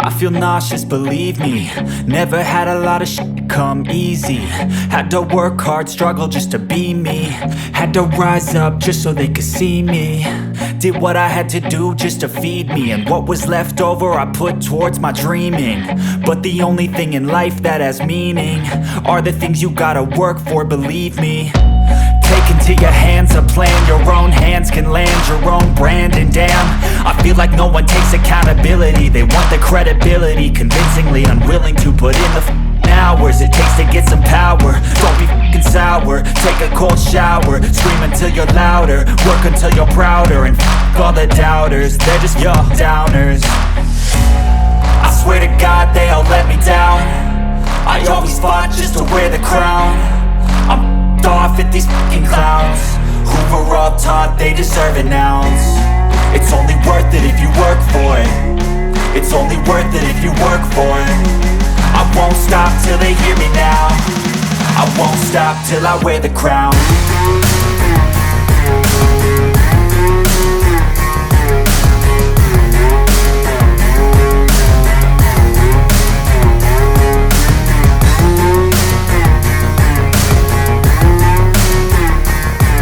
I feel nauseous, believe me. Never had a lot of shit come easy. Had to work hard, struggle just to be me. Had to rise up just so they could see me. Did what I had to do just to feed me, and what was left over I put towards my dreaming. But the only thing in life that has meaning are the things you gotta work for, believe me. Take into your hands a plan, your own hands can land your own brand. And damn, I feel like no one takes accountability. They want the credibility, convincingly unwilling to put in the hours it takes to get some power. Don't be f***ing sour, take a cold shower. Scream until you're louder, work until you're prouder. And f*** all the doubters, they're just your downers. I swear to God they all let me down. I always fought just to wear the crown. I'm off at these fucking clowns who were all taught they deserve an ounce. It's only worth it if you work for it. It's only worth it if you work for it. I won't stop till they hear me now. I won't stop till I wear the crown.